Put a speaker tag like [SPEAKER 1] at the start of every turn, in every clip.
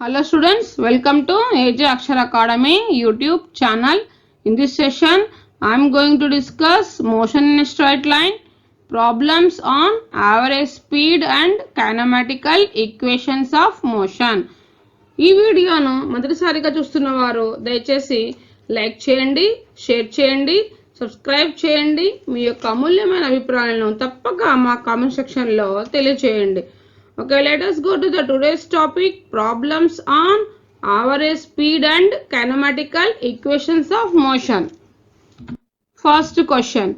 [SPEAKER 1] Hello students, welcome to AJ Akshar Academy YouTube channel. In this session, I am going to discuss motion in a straight line, problems on average speed and kinematical equations of motion. ఈ వీడియోను మొదటిసారిగా చూస్తున్న వారు దయచేసి like చేయండి, share చేయండి, subscribe చేయండి. మీ యొక్క అమూల్యమైన అభిప్రాయాలను తప్పక మా కామెంట్ సెక్షన్లో తెలియచేయండి. Okay, let us go to the today's topic, problems on average speed and kinematical equations of motion. First question.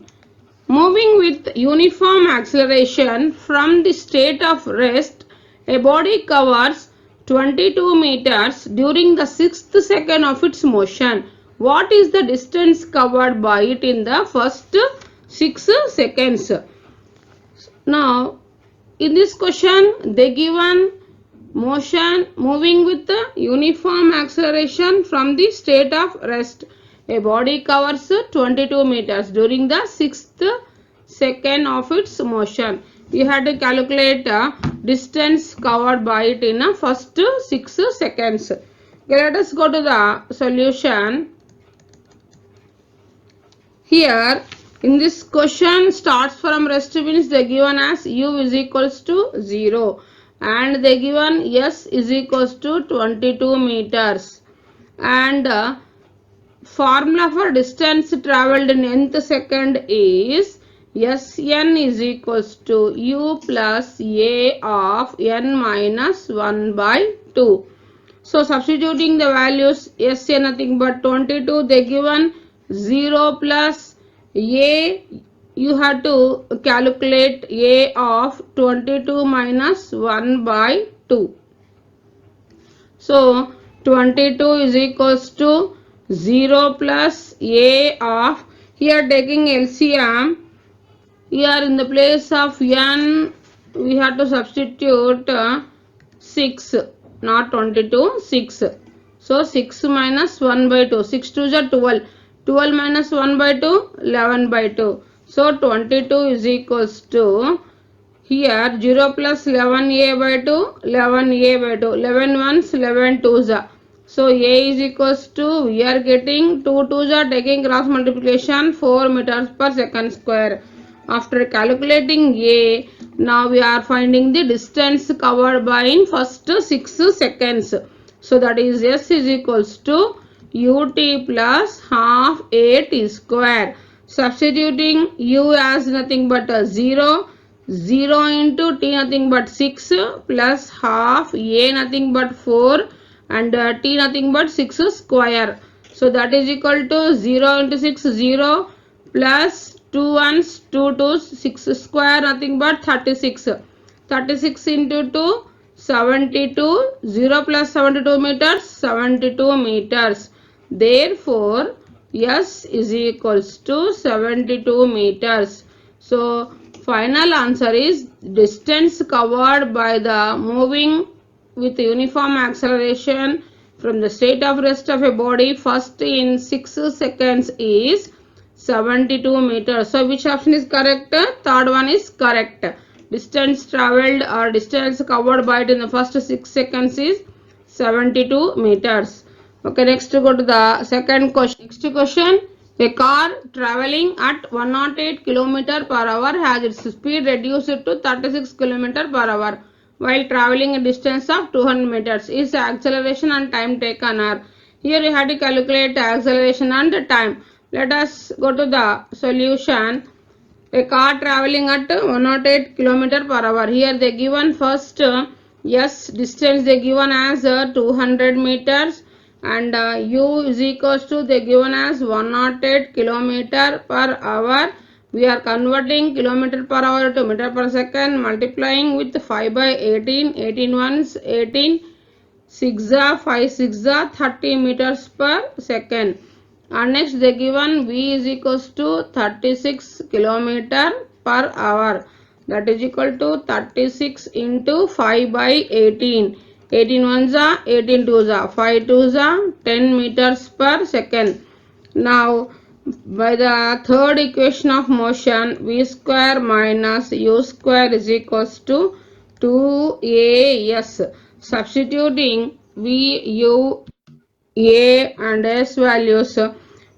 [SPEAKER 1] Moving with uniform acceleration from the state of rest, a body covers 22 meters during the 6th second of its motion. What is the distance covered by it in the first 6 seconds? Now, in this question, they given motion moving with the uniform acceleration from the state of rest. A body covers 22 meters during the 6th second of its motion. You have to calculate distance covered by it in the first 6 seconds. Okay, let us go to the solution. Here, in this question, starts from rest means they given as u is equals to 0 and they given s is equals to 22 meters and formula for distance travelled in nth second is Sn is equals to u plus a of n minus 1 by 2. So substituting the values Sn nothing but 22, they given 0 plus a, you have to calculate a of 22 minus 1 by 2. So 22 is equals to 0 plus a of, here taking LCM, here in the place of n we have to substitute 6, not 22, 6. So 6 minus 1 by 2, 6 2 is 12. 12 minus 1 by 2, 11 by 2. So 22 is equals to, here 0 plus 11a by 2, 11a by 2. 11 ones, 11 twos. So a is equals to, we are getting 2 twos are taking cross multiplication 4 meters per second square. After calculating a, now we are finding the distance covered by in first 6 seconds. So that is s is equals to ut plus half a t square. Substituting u as nothing but 0, 0 into t nothing but 6 plus half a nothing but 4 and t nothing but 6 square. So that is equal to 0 into 6, 0 plus 2 ones, 2 twos, 6 square nothing but 36. 36 into 2, 72, 0 plus 72 meters, 72 meters. Therefore, S is equals to 72 meters. So, final answer is distance covered by the moving with uniform acceleration from the state of rest of a body first in 6 seconds is 72 meters. So, which option is correct? Third one is correct. Distance travelled or distance covered by it in the first 6 seconds is 72 meters. Okay, next go to the second question. Next question, a car traveling at 108 km per hour has its speed reduced to 36 km per hour while traveling a distance of 200 meters. Is acceleration and time taken are? Here you have to calculate acceleration and time. Let us go to the solution. A car traveling at 108 km per hour. Here they given first s distance they given as 200 meters. And u is equals to they given as 108 kilometer per hour. We are converting kilometer per hour to meter per second, multiplying with 5 by 18, 18 ones, 18, 6 5 6 30 meters per second. And next they given v is equals to 36 kilometer per hour, that is equal to 36 into 5 by 18. 18 ones are 18 twos are 5 twos are 10 meters per second. Now by the third equation of motion, v square minus u square is equals to 2as. Substituting V, U, A and S values.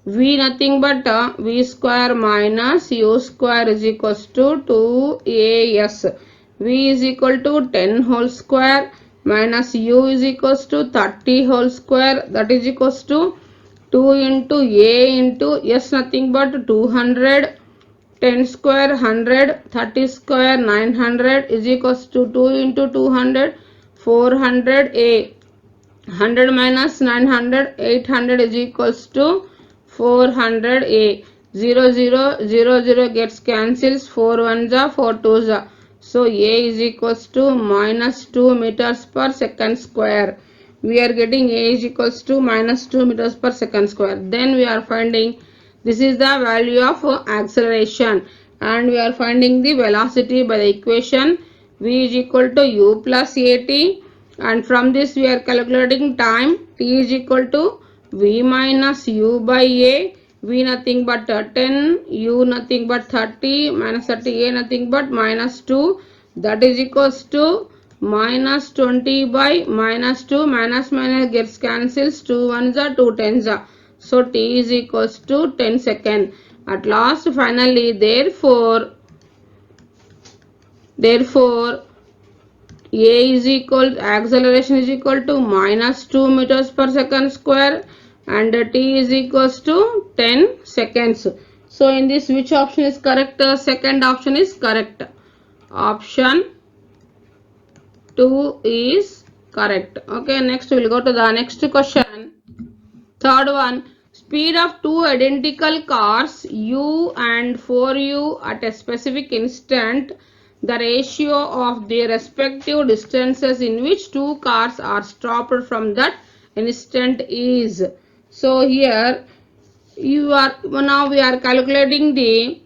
[SPEAKER 1] V nothing but V square minus U square is equals to 2AS. V is equal to 10 whole square minus U is equals to 30 whole square, that is equals to 2 into A into S nothing but 200, 10 square 100, 30 square 900 is equals to 2 into 200, 400 A. 100 minus 900, 800 is equals to 400 A. 0, 0, 0, 0 gets cancels. 4 1s are 4 2s are. So A is equals to minus 2 meters per second square. We are getting A is equals to minus 2 meters per second square. Then we are finding this is the value of acceleration, and we are finding the velocity by the equation V is equal to U plus AT, and from this we are calculating time. T is equal to V minus U by A. V nothing but 10, U nothing but 30, minus 30, A nothing but minus 2, that is equals to minus 20 by minus 2, minus minus gets cancels, 2 1s are 2 10s are. So T is equals to 10 second. At last finally therefore A is equal, acceleration is equal to minus 2 meters per second square and T is equals to 10 seconds. So in this which option is correct? Second option is correct. Option 2 is correct. Okay, next we will go to the next question. Third one, speed of two identical cars U and 4U at a specific instant. The ratio of the respective distances in which two cars are stopped from that instant is. So here now we are calculating the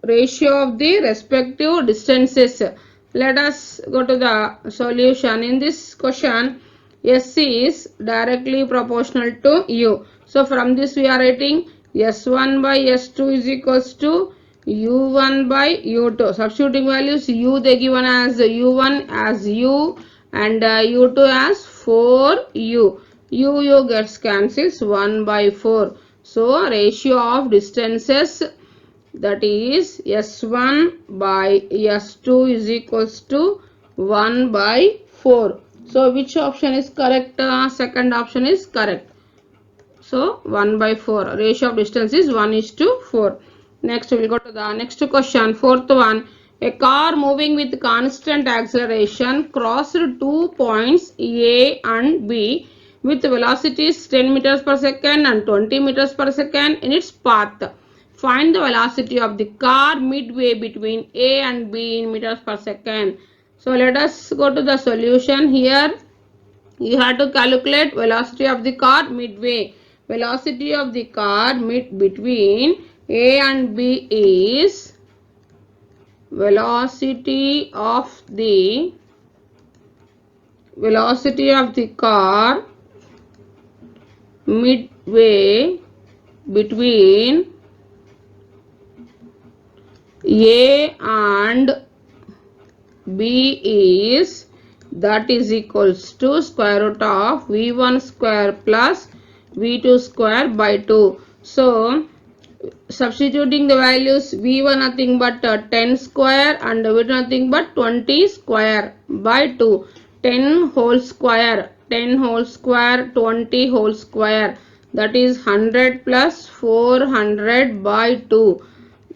[SPEAKER 1] ratio of the respective distances. Let us go to the solution. In this question, S is directly proportional to U. So from this we are writing S1 by S2 is equals to U1 by U2. Substituting values, U they given as U1 as U and U2 as 4U. U gets cancels 1 by 4. So ratio of distances, that is S1 by S2 is equals to 1 by 4. So which option is correct? Second option is correct. So 1 by 4. Ratio of distance is 1 is to 4. Next we will go to the next question. Fourth one. A car moving with constant acceleration crossed 2 points A and B with velocities 10 meters per second and 20 meters per second in its path. Find the velocity of the car midway between A and B in meters per second. So let us go to the solution. Here you have to calculate velocity of the car midway. Velocity of the car between A and B is velocity of the car midway between A and B is, that is equals to square root of V1 square plus V2 square by 2. So substituting the values, V1 nothing but 10 square and V2 nothing but 20 square by 2. 10 whole square, 10 whole square, 20 whole square, that is 100 plus 400 by 2.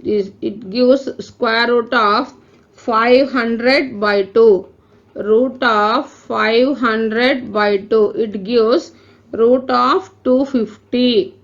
[SPEAKER 1] It gives square root of 500 by 2. Root of 500 by 2. It gives root of 250.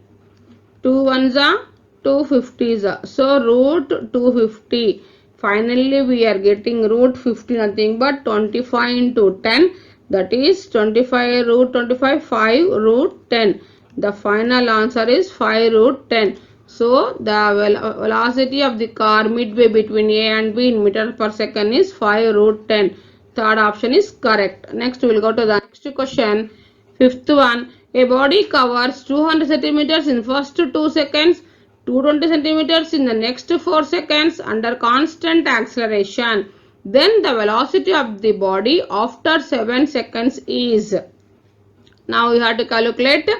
[SPEAKER 1] 2 ones are 250s. So root 250. Finally we are getting root 50 nothing but 25 into 10. That is 25 root 25, 5 root 10. The final answer is 5 root 10. So the velocity of the car midway between A and B in meters per second is 5 root 10. Third option is correct. Next we will go to the next question. Fifth one. A body covers 200 centimeters in first 2 seconds, 220 centimeters in the next 4 seconds under constant acceleration. Then the velocity of the body after 7 seconds is. Now we have to calculate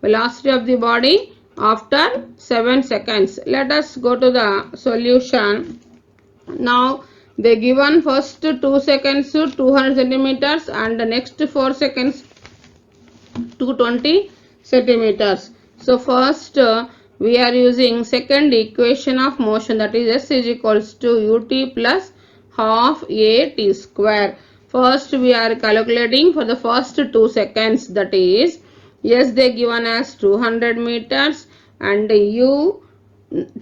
[SPEAKER 1] velocity of the body after 7 seconds. Let us go to the solution. Now they given first 2 seconds 200 centimeters and the next 4 seconds 220 centimeters. So first we are using second equation of motion, that is S is equals to ut plus half a t square. First we are calculating for the first 2 seconds, that is S they given as 200 meters and u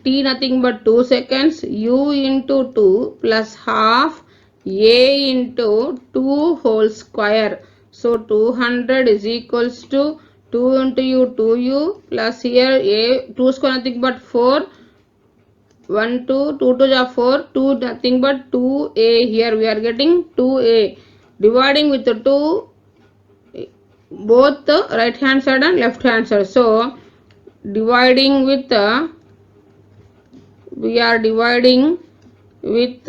[SPEAKER 1] t nothing but 2 seconds, u into 2 plus half a into 2 whole square. So 200 is equals to 2 into u 2u plus here a 2 square nothing but 4 1 2 2 to 4 2 nothing but 2a. Here we are getting 2a dividing with the 2 both the right hand side and left hand side. So dividing with we are dividing with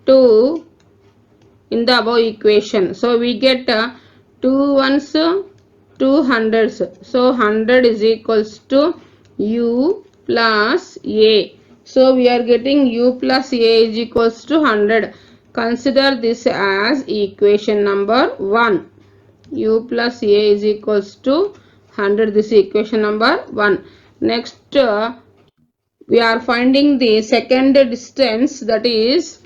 [SPEAKER 1] 2 in the above equation. So we get 2 ones 2 hundreds. So 100 is equals to u plus a. So we are getting u plus a is equals to 100. Consider this as equation number 1. U plus a is equals to 100. This is equation number 1. Next we are finding the second distance, that is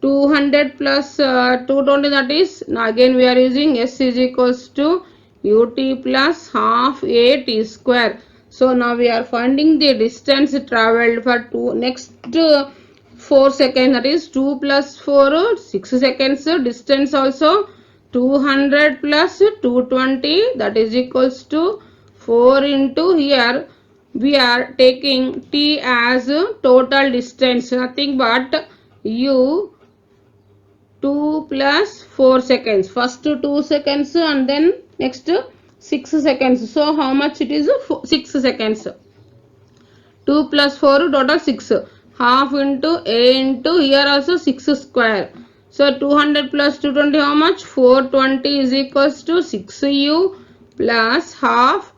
[SPEAKER 1] 200 plus 220, that is again we are using S is equals to ut plus half a t square. So now we are finding the distance travelled for next 4 seconds, that is 2 plus 4 6 seconds. Distance also 200 plus 220, that is equals to 4 into here we are taking t as total distance, nothing but u 2 plus 4 seconds. First 2 seconds and then next 6 seconds. So how much it is? 6 seconds. 2 plus 4 total 6. Half into a into here also 6 square. So 200 plus 220 how much? 420 is equals to 6u plus half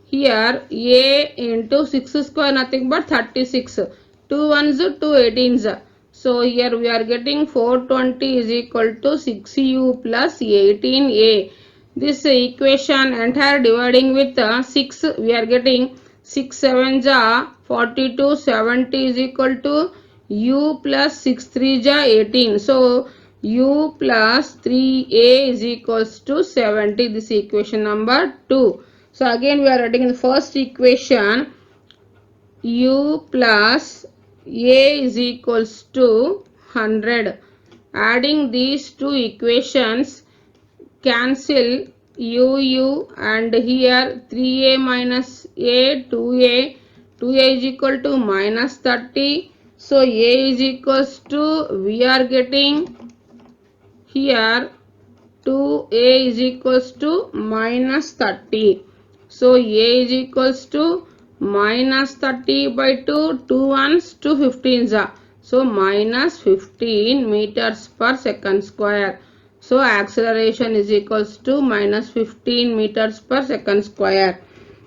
[SPEAKER 1] here a into 6 square nothing but 36. 2 ones 2 18s. So here we are getting 420 is equal to 6u plus 18a. This equation entire dividing with 6 we are getting 6 7s are 42, 70 is equal to u plus 6 3s are 18. So u plus 3a is equals to 70. This equation number 2. So again we are writing in the first equation u plus a is equals to 100. Adding these two equations, cancel u and here 3a minus a 2a is equal to minus 30. So a is equals to we are getting here 2a is equals to minus 30. So a is equals to minus 30 by 2, 2 ones 2 15s. So minus 15 meters per second square. So acceleration is equals to minus 15 meters per second square.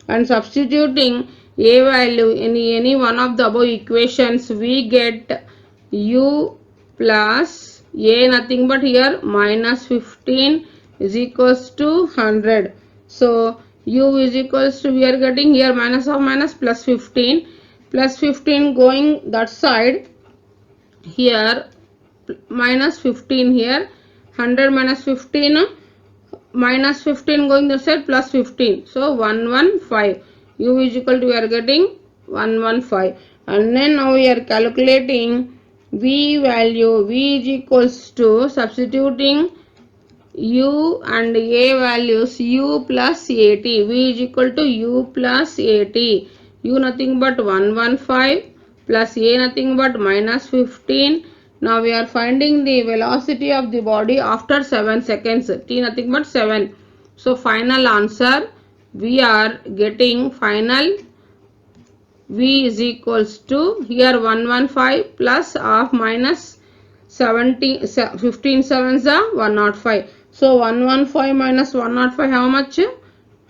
[SPEAKER 1] And substituting a value in any one of the above equations, we get u plus a nothing but here minus 15 is equals to 100. So u is equals to we are getting here minus of minus plus 15 going that side, here minus 15 here 100 minus 15 minus 15 going the side plus 15. So 115 u is equal to we are getting 115. And then now we are calculating v value. V is equals to substituting u and a values u plus 80. V is equal to u plus 80. U nothing but 115 plus a nothing but minus 15. Now we are finding the velocity of the body after 7 seconds. T nothing but 7. So final answer we are getting final v is equals to here 115 plus half minus 15 sevens are 105. So 115 minus 105 how much?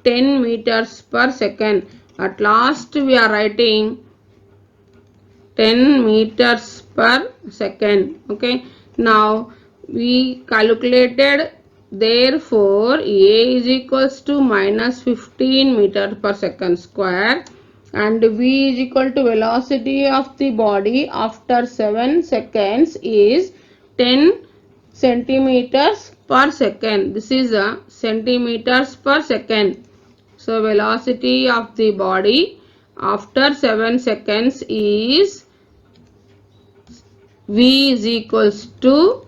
[SPEAKER 1] 10 meters per second. At last we are writing 10 meters per second. Okay. Now we calculated, therefore A is equals to minus 15 meter per second square, and V is equal to velocity of the body after 7 seconds is 10 centimeters per second. This is a centimeters per second. So velocity of the body after 7 seconds is V is equals to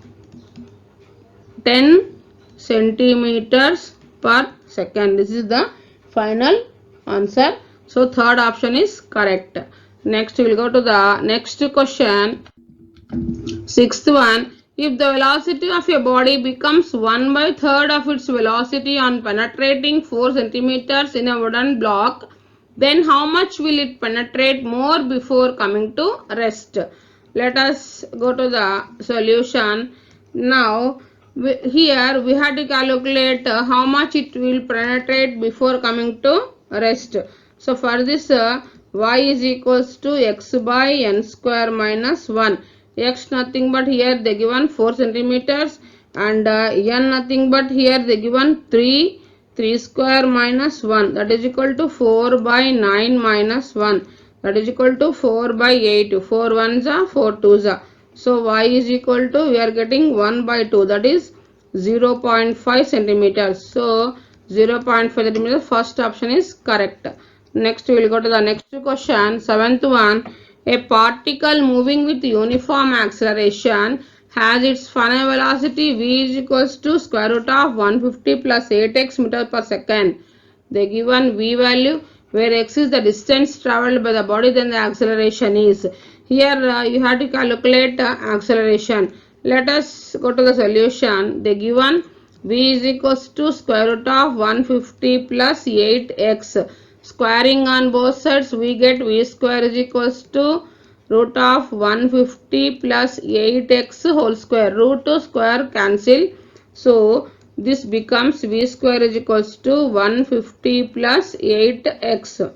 [SPEAKER 1] 10 centimeters per second. This is the final answer. So third option is correct. Next we will go to the next question. Sixth one. If the velocity of a body becomes 1/3 of its velocity on penetrating 4 centimeters in a wooden block, then how much will it penetrate more before coming to rest? Let us go to the solution. Now here we had to calculate how much it will penetrate before coming to rest. So for this y is equals to x by n square minus 1. X nothing but here they given 4 centimeters, and n nothing but here they given 3 square minus 1, that is equal to 4 by 9 minus 1, that is equal to 4 by 8. 4 ones are 4 twos are. So y is equal to, we are getting 1 by 2, that is 0.5 centimeters. So 0.5 centimeters, first option is correct. Next we will go to the next question. Seventh one. A particle moving with uniform acceleration has its final velocity v is equals to square root of 150 plus 8x meter per second. They given v value where x is the distance travelled by the body, then the acceleration is. Here you have to calculate acceleration. Let us go to the solution. They given v is equals to square root of 150 plus 8x. Squaring on both sides, we get v square is equals to root of 150 plus 8x whole square. Root to square cancel. So this becomes v square is equals to 150 plus 8x.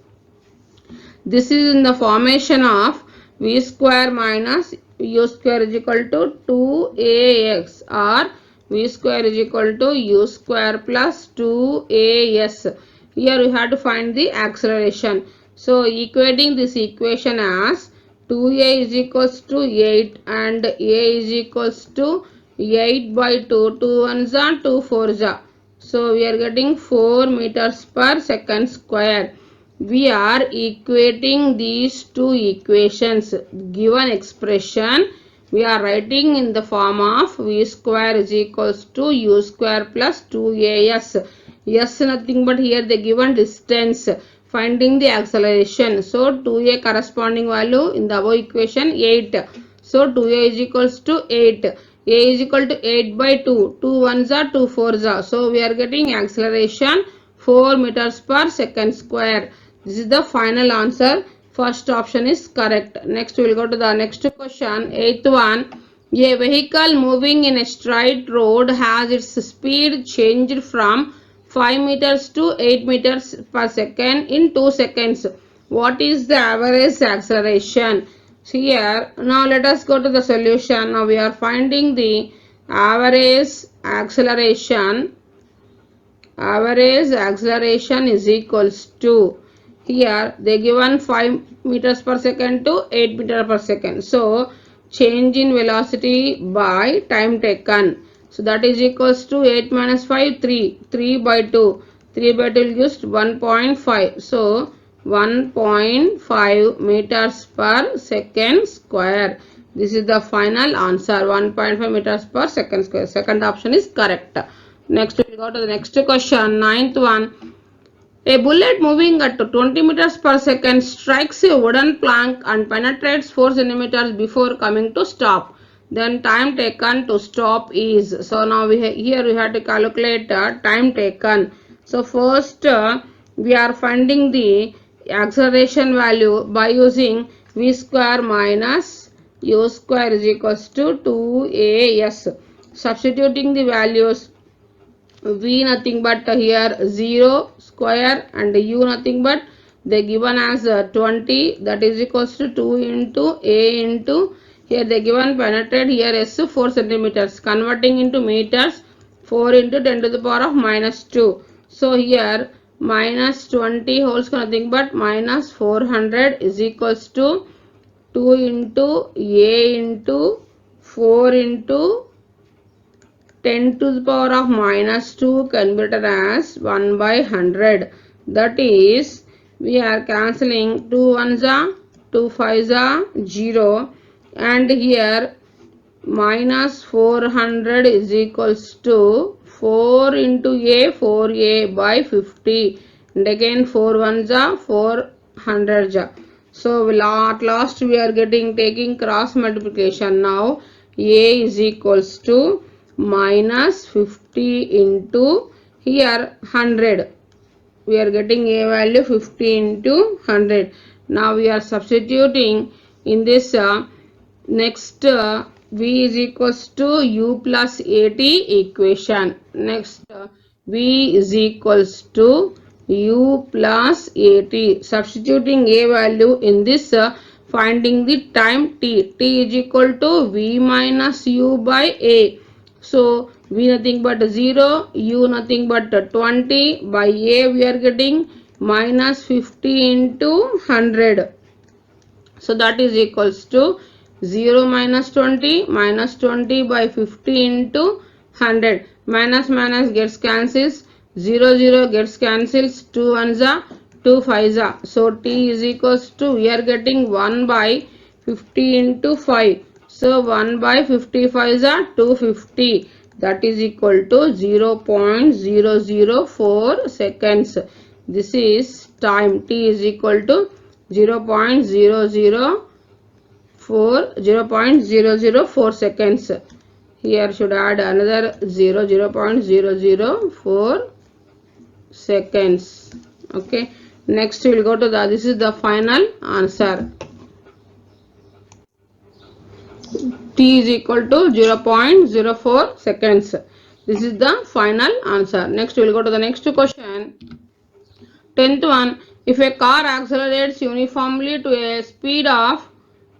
[SPEAKER 1] This is in the formation of v square minus u square is equal to 2ax, or v square is equal to u square plus 2as. Here we have to find the acceleration. So equating this equation as 2a is equals to 8 and a is equals to 8 by 2. 2 ones are 2 fours are. So we are getting 4 meters per second square. We are equating these two equations. Given expression we are writing in the form of v square is equals to u square plus 2as. S nothing but here the given distance, finding the acceleration. So 2a corresponding value in the above equation 8. So 2a is equals to 8. A is equal to 8 by 2. 2 ones are 2 fours are. So we are getting acceleration 4 meters per second square. This is the final answer. First option is correct. Next we will go to the next question. Eighth one. A vehicle moving in a straight road has its speed changed from 5 meters to 8 meters per second in 2 seconds. What is the average acceleration? Here, now let us go to the solution. Now we are finding the average acceleration. Average acceleration is equals to, here they given 5 meters per second to 8 meters per second. So change in velocity by time taken. So that is equals to 8 minus 5, 3. 3 by 2. 3 by 2 gives 1.5. So 1.5 meters per second square. This is the final answer. 1.5 meters per second square. Second option is correct. Next we will go to the next question. Ninth one. A bullet moving at 20 meters per second strikes a wooden plank and penetrates 4 centimeters before coming to stop. Then time taken to stop is. So now here we have to calculate time taken. So first we are finding the acceleration value by using v square minus u square is equals to 2as. Substituting the values v nothing but here 0 square and u nothing but they given as 20, that is equals to 2 into a into here they given penetrate here s 4 centimeters, converting into meters 4 into 10 to the power of minus 2. So here minus 20 wholes nothing but minus 400 is equals to 2 into a into 4 into 10 to the power of minus 2 can be written as 1 by 100. That is, we are cancelling 2 ones are 2 5s are 0, and here minus 400 is equals to 4 into a 4a by 50, and again 4 ones are 400. So at last we are taking cross multiplication. Now a is equals to minus 50 into here 100. We are getting a value 50 into 100. Now we are substituting in this next v is equals to u plus at equation. Next v is equals to u plus at. Substituting a value in this finding the time t. T is equal to v minus u by a. So v nothing but 0, u nothing but 20, by a we are getting minus 50 into 100. So that is equals to 0 minus 20 minus 20 by 50 into 100. Minus minus gets cancels. 0 0 gets cancels. 2 ones are 2 5s are. So t is equals to, we are getting 1 by 50 into 5. So 1 by 55 are 250. That is equal to 0.004 seconds. This is time. T is equal to 0.004 seconds. Here should add another 0.004 seconds. Okay. Next we will go to this is the final answer. T is equal to 0.04 seconds. This is the final answer. Next we will go to the next question. 10th one. If a car accelerates uniformly to a speed of,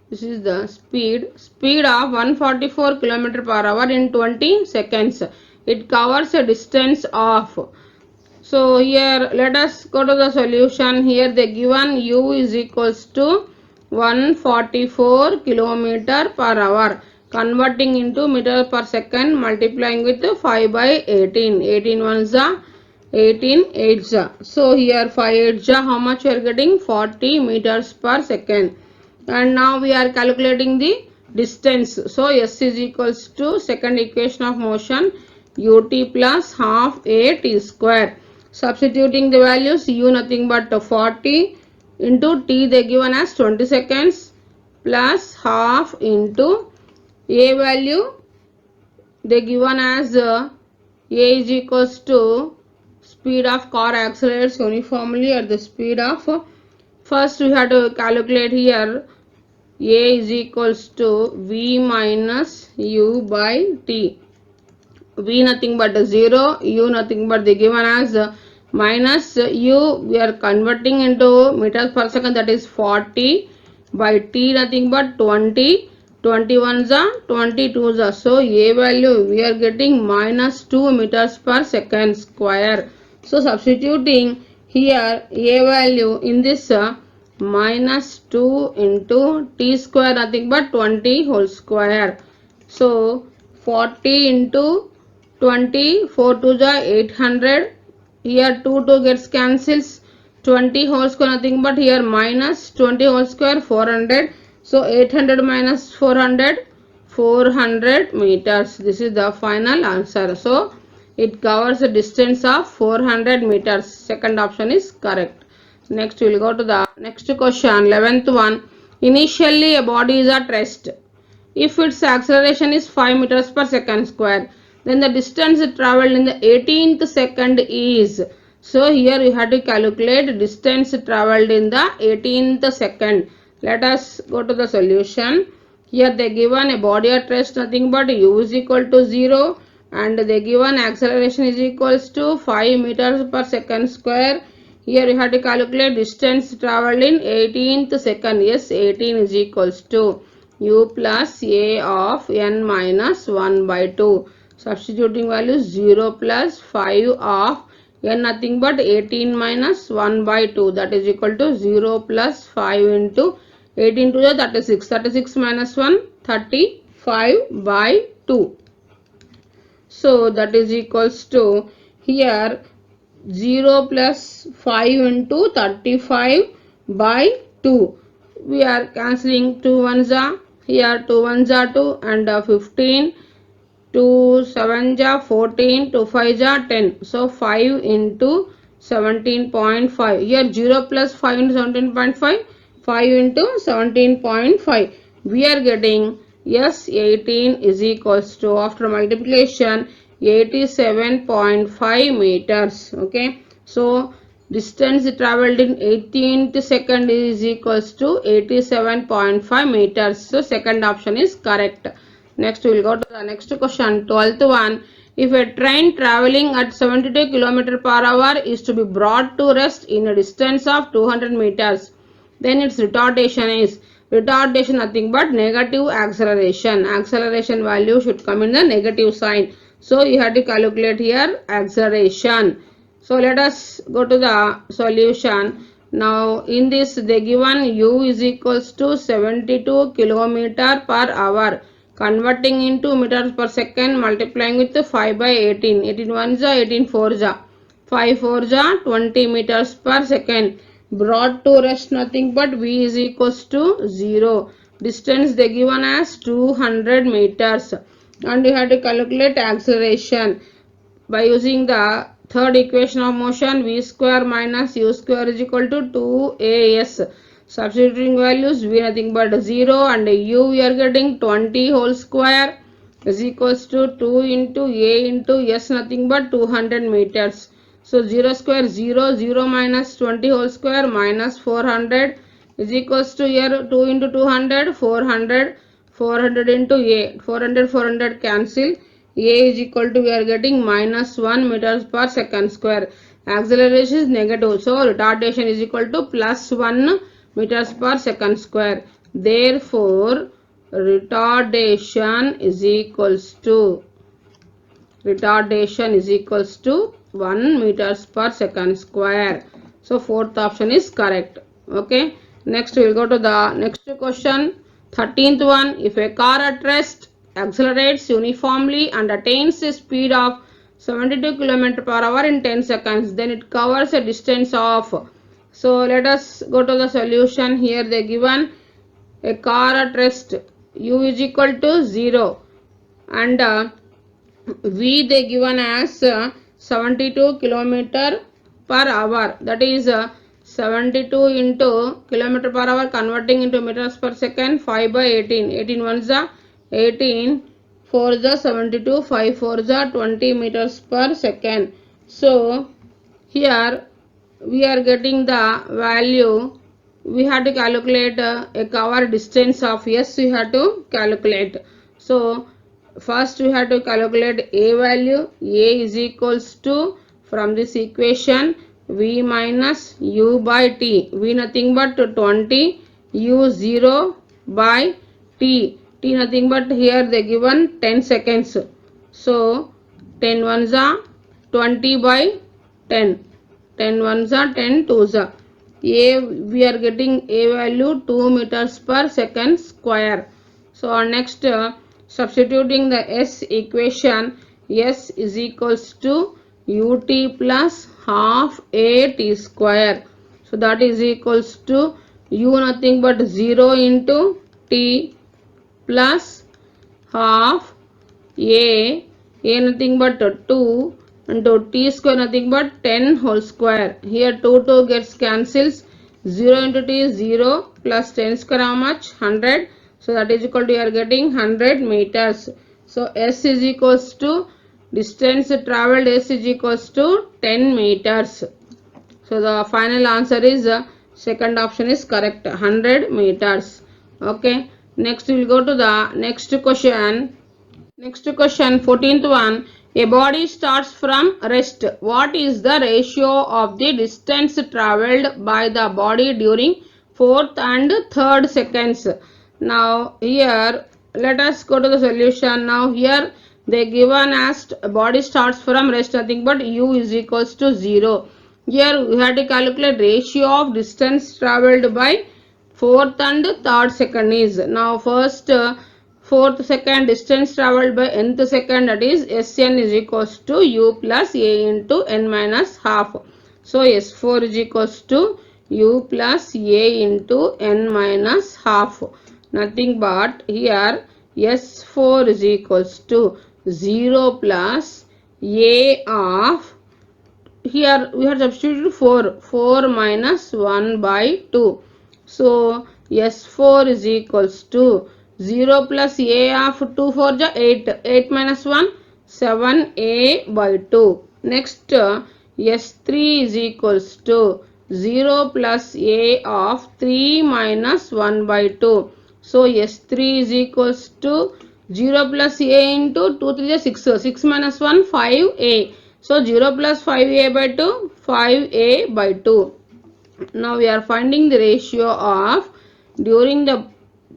[SPEAKER 1] this is the speed of 144 km per hour in 20 seconds, it covers a distance of. So here let us go to the solution. Here the given u is equals to 144 km per hour, converting into meter per second, multiplying with 5 by 18. 18 ones are 18 8s. So here 5 8s, how much we are getting? 40 meters per second. And now we are calculating the distance. So s is equals to second equation of motion, ut plus half a t square. Substituting the values, u nothing but 40 into t they given as 20 seconds plus half into a value they given as a is equals to speed of car accelerates uniformly at the speed of. First we have to calculate here a is equals to v minus u by t. V nothing but 0, u nothing but they given as minus u, we are converting into meters per second, that is 40, by t nothing but 20, 21s are 22s are. So a value we are getting minus 2 meters per second square. So substituting here a value in this minus 2 into t square nothing but 20 whole square. So 40 into 20, 4 to the 800. Here 2 gets cancels. 20 whole square nothing but here minus 20 whole square 400. So 800 minus 400, 400 meters. This is the final answer. So it covers a distance of 400 meters. Second option is correct. Next we will go to the next question, 11th one. Initially a body is at rest. If its acceleration is 5 meters per second square, then the distance traveled in the 18th second is. So here you have to calculate distance traveled in the 18th second. Let us go to the solution. Here they given a body at rest nothing but u is equal to 0, and the given acceleration is equals to 5 meters per second square. Here you have to calculate distance traveled in 18th second. Yes, 18 is equals to u plus a of n minus 1 by 2. Substituting value 0 plus 5 of n nothing but 18 minus 1 by 2, that is equal to 0 plus 5 into 18 to the 36. 36 minus 1, 35 by 2. So that is equals to here 0 plus 5 into 35 by 2. We are cancelling 2 ones are here, 2 ones are 2 and 15, 2 7 ja 14, 2 5 ja 10. So 5 into 17.5. Here 0 plus 5 into 17.5, 5 into 17.5. We are getting S18 is equals to, after multiplication, 87.5 meters. Okay. So distance travelled in 18th second is equals to 87.5 meters. So second option is correct. Next we will go to the next question, 12th one. If a train travelling at 72 km per hour is to be brought to rest in a distance of 200 meters, then its retardation nothing but negative acceleration. Acceleration value should come in the negative sign. So you have to calculate here acceleration. So let us go to the solution. Now in this they given u is equals to 72 km per hour. Converting into meters per second, multiplying with 5 by 18. 18 1 ja, 18 4 ja. 5 4 ja, 20 meters per second. Brought to rest nothing but v is equals to 0. Distance they given as 200 meters. And you have to calculate acceleration by using the third equation of motion, v square minus u square is equal to 2as. Substituting values, v nothing but 0 and u we are getting 20 whole square is equals to 2 into a into s nothing but 200 meters. So 0 square 0, 0 minus 20 whole square minus 400 is equals to here 2 into 200, 400, 400 into a, 400, 400 cancel. A is equal to, we are getting minus 1 meters per second square. Acceleration is negative. So retardation is equal to plus 1 meters per second square. Therefore, retardation is equals to 1 meters per second square. So fourth option is correct. Okay. Next we will go to the next question. 13th one. If a car at rest accelerates uniformly and attains a speed of 72 km per hour in 10 seconds, then it covers a distance of. So let us go to the solution. Here they given a car at rest, u is equal to 0 and v they given as 72 kilometer per hour, that is 72 into kilometer per hour converting into meters per second, 5 by 18, 18 ones are 18, 4 is 72, 5 4 is 20 meters per second. So here we are getting the value, we have to calculate a cover distance of s, we have to calculate. So first we have to calculate a value. A is equals to, from this equation, v minus u by t. V nothing but 20, u 0 by t. T nothing but here they given 10 seconds. So 10 ones are 20 by 10. 10 ones are 10 twos are. A we are getting a value 2 meters per second square. So next substituting the s equation, s is equals to ut plus half a t square. So that is equals to u nothing but 0 into t plus half a nothing but 2 into t square nothing but 10 whole square. Here 2 gets cancels, 0 into t is 0 plus 10 square how much? 100. So that is equal to, you are getting 100 meters. So s is equals to, distance travelled s is equals to 10 meters. So the final answer is second option is correct, 100 meters. Okay. Next we will go to the next question. Next question, 14th one. A body starts from rest. What is the ratio of the distance travelled by the body during fourth and third seconds? Now here let us go to the solution. Now here they given as body starts from rest, nothing but u is equals to 0. Here we have to calculate ratio of distance travelled by fourth and third second is. Now first fourth second distance travelled by nth second, that is Sn is equals to u plus a into n minus half. So S4 is equals to u plus a into n minus half. Nothing but here S4 is equals to 0 plus a of, here we have substituted 4 minus 1 by 2. So S4 is equals to 0 plus a of 2 4 ja 8, 8 minus 1 7a by 2. Next S3 is equals to 0 plus a of 3 minus 1 by 2. So S3 is equals to 0 plus a into 2 3 is 6, 6 minus 1 5a. So 0 plus 5a by 2, 5a by 2. Now we are finding the ratio of during the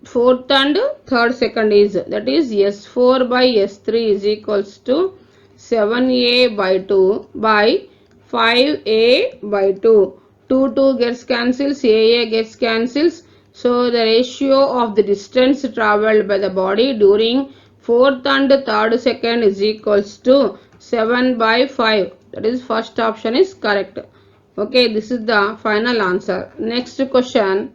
[SPEAKER 1] fourth and third second is, that is S4 by S3 is equals to 7a by 2 by 5a by 2. 2 gets cancels, a gets cancels. So the ratio of the distance travelled by the body during fourth and third second is equals to 7 by 5. That is first option is correct. Okay, this is the final answer. Next question.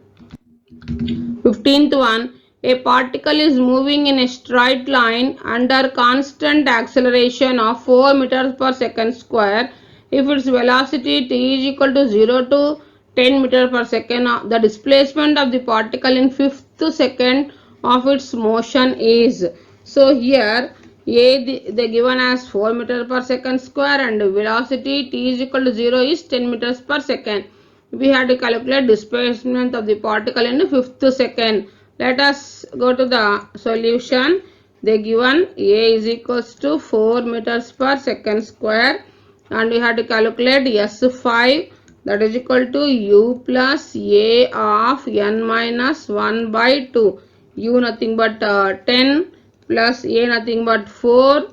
[SPEAKER 1] 15th one. A particle is moving in a straight line under constant acceleration of 4 meters per second square. If its velocity t is equal to 0 to 10 meters per second, the displacement of the particle in fifth second of its motion is. So here a they given as 4 meters per second square and velocity t is equal to 0 is 10 meters per second. We have to calculate displacement of the particle in the fifth second. Let us go to the solution. They given a is equals to 4 meters per second square and we have to calculate S5, that is equal to u plus a of n minus 1 by 2. U nothing but 10 plus a nothing but 4,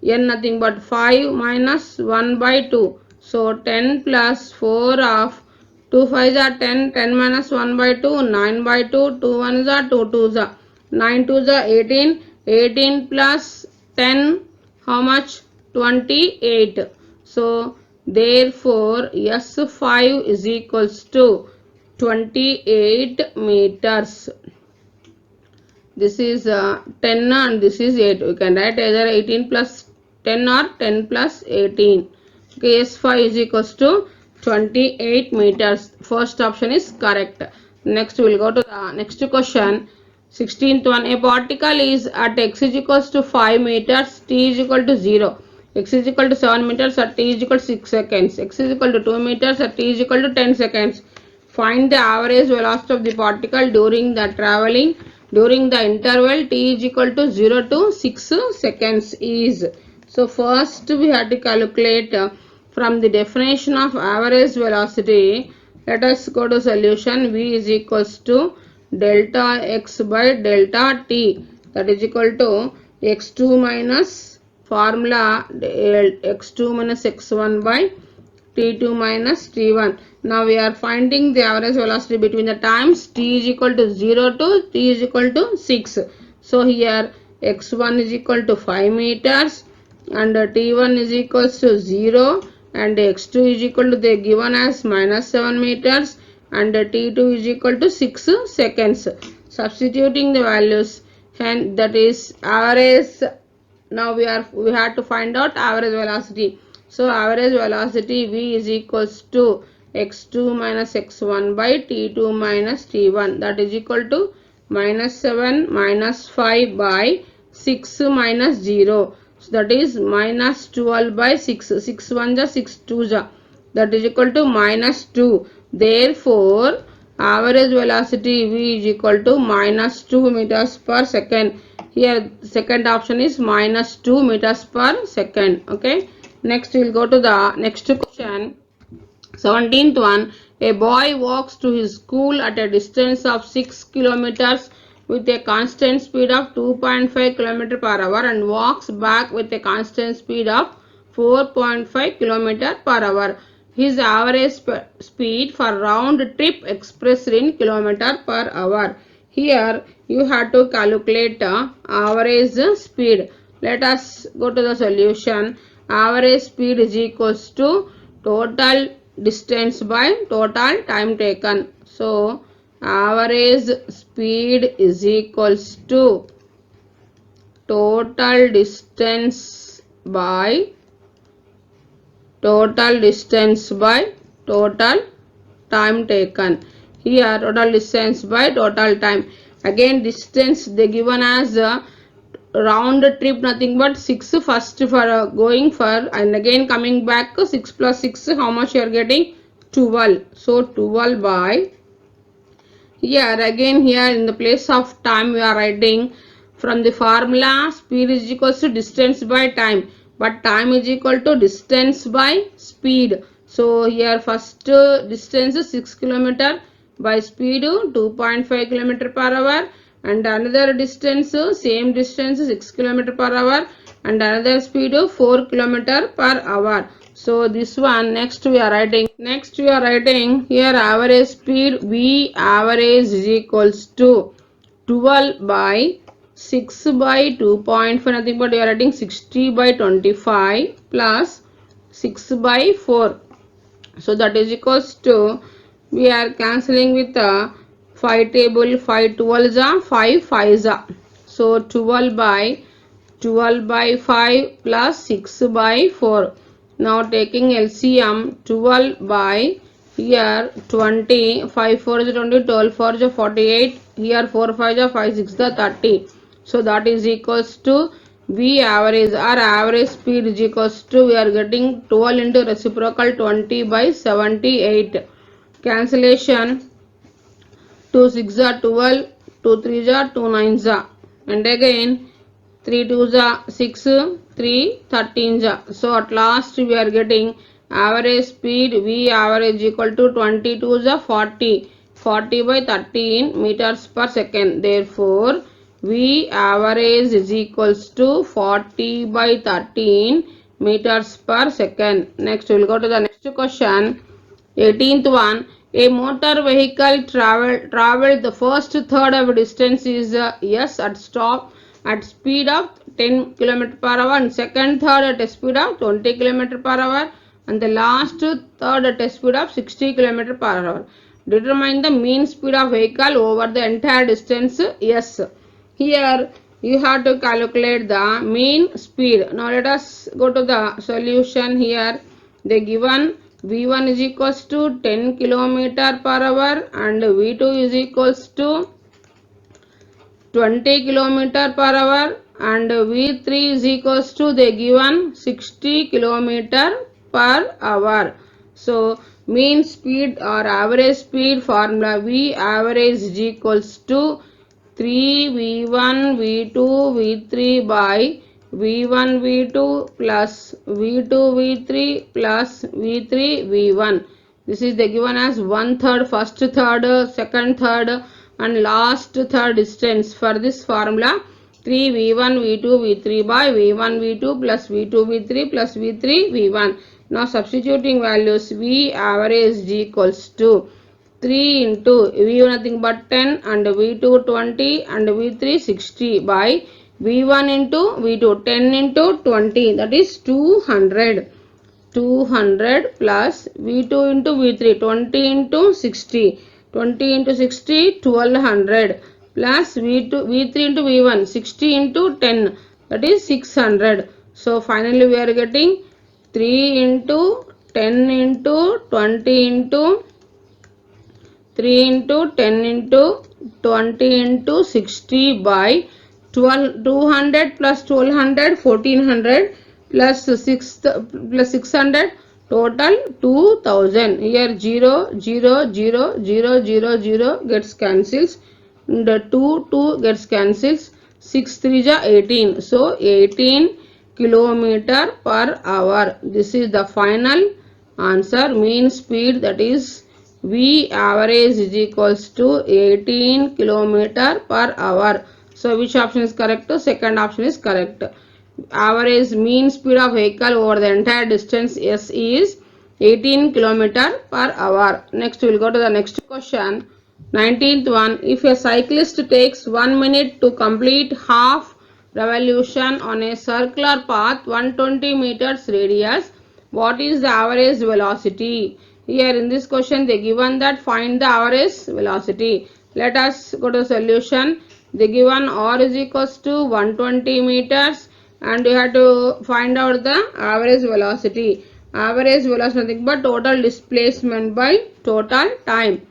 [SPEAKER 1] n nothing but 5 minus 1 by 2. So 10 plus 4 of 2 5 are 10, 10 minus 1 by 2, 9 by 2, 2 1 are 2 2 are 9 2 are 18, 18 plus 10, how much? 28. So therefore S5 is equals to 28 meters. This is 10 and this is 8. We can write either 18 plus 10 or 10 plus 18. Okay, S5 is equals to 28 meters. First option is correct. Next we will go to the next question. 16th one. A particle is at x is equals to 5 meters, t is equal to 0. X is equal to 7 meters at t is equal to 6 seconds. X is equal to 2 meters at t is equal to 10 seconds. Find the average velocity of the particle during the travelling during the interval t is equal to 0 to 6 seconds is. So first we have to calculate from the definition of average velocity. Let us go to solution. V is equals to delta x by delta t, that is equal to x2 minus formula x2 minus x1 by t2 minus t1. Now we are finding the average velocity between the times t is equal to 0 to t is equal to 6. So here x1 is equal to 5 meters and t1 is equals to 0 and x2 is equal to, they given as minus 7 meters and t2 is equal to 6 seconds. Substituting the values, and that is average. Now we have to find out average velocity. So average velocity v is equals to x2 minus x1 by t2 minus t1, that is equal to minus 7 minus 5 by 6 minus 0. So that is minus 12 by 6. 6 1 ja 6 2 ja, that is equal to minus 2. Therefore average velocity v is equal to minus 2 meters per second. Here second option is minus 2 meters per second. Okay. Next we will go to the next question. 17th one. A boy walks to his school at a distance of 6 kilometers with a constant speed of 2.5 km per hour and walks back with a constant speed of 4.5 km per hour. His average speed for round trip expressed in kilometer per hour. Here you have to calculate average speed. Let us go to the solution. Average speed is equals to total distance by total time taken. So average speed is equals to total distance by total time taken. Here total distance by total time. Again distance they given as round trip nothing but 6 first for going for and again coming back 6 plus 6 how much you are getting 12. So 12 by here again here in the place of time we are writing from the formula speed is equals to distance by time, but time is equal to distance by speed. So here first distance is 6 km by speed 2.5 km per hour and another distance same distance 6 km per hour and another speed 4 km per hour. So this one next we are writing here average speed V average is equals to 12 by 6 by 2.5 nothing but we are writing 60 by 25 plus 6 by 4. So that is equals to we are cancelling with 5 table 5 12s are 5 5s are. So 12 by 5 plus 6 by 4. Now taking LCM 12 by here 20 5 4 is 20 12 4 is 48 here 4 5 is 5 6 is 30. So that is equals to V average or average speed is equals to we are getting 12 into reciprocal 20 by 78. Cancellation 2 6 are 12 2 3 are 2 9 are and again 3 2s are 6 3 13s are. So at last we are getting average speed V average equal to 22s are 40 by 13 meters per second. Therefore V average is equals to 40 by 13 meters per second. Next we will go to the next question. 18th one. A motor vehicle traveled the first third of distance is S at stop at speed of 10 km per hour and second third at a speed of 20 km per hour and the last third at a speed of 60 km per hour. Determine the mean speed of vehicle over the entire distance S. Here you have to calculate the mean speed. Now let us go to the solution. Here they given V1 is equals to 10 km per hour and V2 is equals to 20 km per hour and V3 is equals to they given 60 km per hour. So mean speed or average speed formula V average is equals to 3 V1 V2 V3 by V1 V2 plus V2 V3 plus V3 V1. This is the given as one third, first third, second third and last third distance. For this formula 3 V1 V2 V3 by V1 V2 plus V2 V3 plus V3 V1. Now substituting values V average is equals to 3 into V1 nothing but 10 and V2 20 and V3 60 by V1 into V2 10 into 20 that is 200 plus V2 into V3 20 into 60 20 into 60 1200 plus V3 into V1 60 into 10 that is 600. So finally we are getting 3 into 10 into 20 into 3 into 10 into 20 into 60 by 200 plus 1200 1400 plus 6 plus 600 total 2000. Here 0 0 0 0 0 0 gets cancels and 2 2 gets cancels. 6 3 ja 18. So 18 kilometer per hour. This is the final answer. Mean speed, that is V average, is equals to 18 kilometer per hour. So which option is correct? Second option is correct. Average mean speed of vehicle over the entire distance S is 18 kilometer per hour. Next we will go to the next question. 19th one. If a cyclist takes 1 minute to complete half revolution on a circular path 120 meters radius, what is the average velocity? Here in this question they given that find the average velocity. Let us go to solution. They given r is equals to 120 meters and you have to find out the average velocity. Average velocity nothing but total displacement by total time.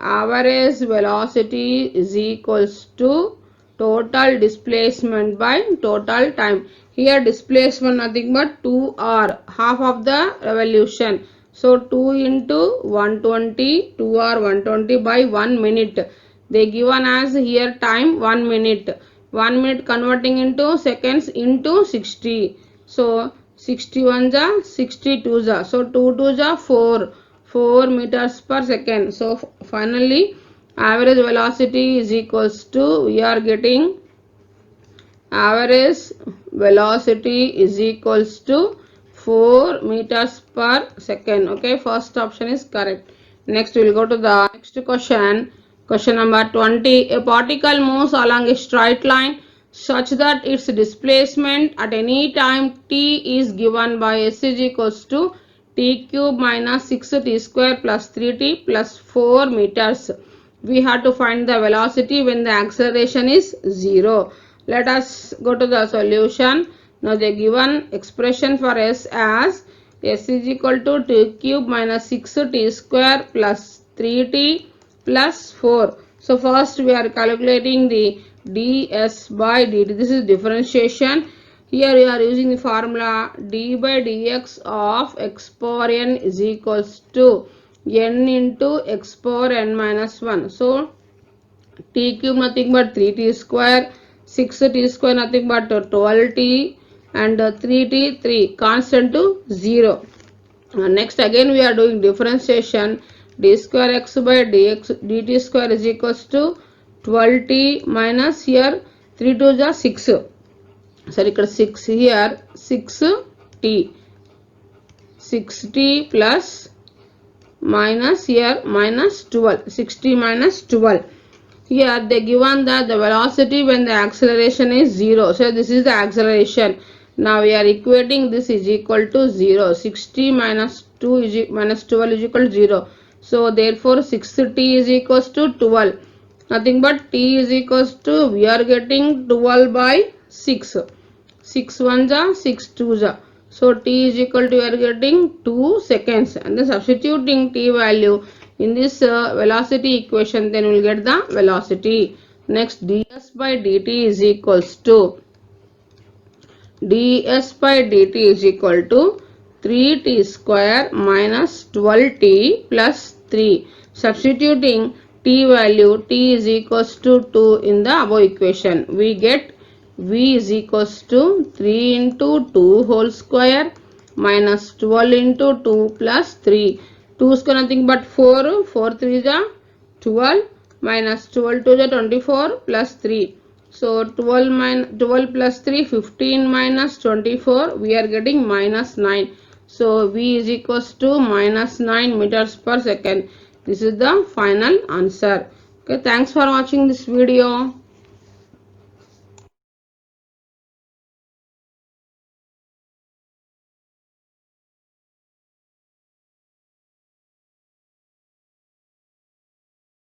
[SPEAKER 1] Average velocity is equals to total displacement by total time. Here displacement nothing but 2r, half of the revolution. So 2 into 120, 2r 120 by 1 minute. They given as here time 1 minute. 1 minute converting into seconds into 60. So 61 ja 62 ja. So 2 2 ja 4 meters per second. So finally average velocity is equals to, we are getting average velocity is equals to 4 meters per second. Okay, first option is correct. Next we will go to the next question. Question number 20. A particle moves along a straight line such that its displacement at any time t is given by s is equals to t cube minus 6t square plus 3t plus 4 meters. We have to find the velocity when the acceleration is 0. Let us go to the solution. Now the given expression for s as s is equal to t cube minus 6t square plus 3t plus 4. So first we are calculating the ds by dt. This is differentiation. Here we are using the formula d by dx of x power n is equals to n into x power n minus 1. So t cube nothing but 3t square, 6t square nothing but 12t and 3t 3 constant to 0. Next again we are doing differentiation. D square x by dx dt square is equals to 12t minus here 3 2 is 6. Sorry, ఇక్కడ 6 here 6t plus minus here minus 12, 60 minus 12. Here they given that the velocity when the acceleration is 0. So this is the acceleration. Now we are equating this is equal to 0. 60 minus 2 is minus 12 is equal to 0. So therefore 6t is equals to 12. Nothing but t is equals to, we are getting 12 by 6. 6 1 ja 6 2 ja. So t is equal to, we are getting 2 seconds, and then substituting t value in this velocity equation, then we will get the velocity. Next ds by dt is equals to 3t square minus 12t plus 3. Substituting t value, t is equals to 2 in the above equation. We get v is equals to 3 into 2 whole square minus 12 into 2 plus 3. 2 square nothing but 4, 4 3 is 12 minus 12 2 is 24 plus 3. So 12 plus 3, 15 minus 24, we are getting minus 9. So v is equals to minus 9 meters per second. This is the final answer. Okay, thanks for watching this video.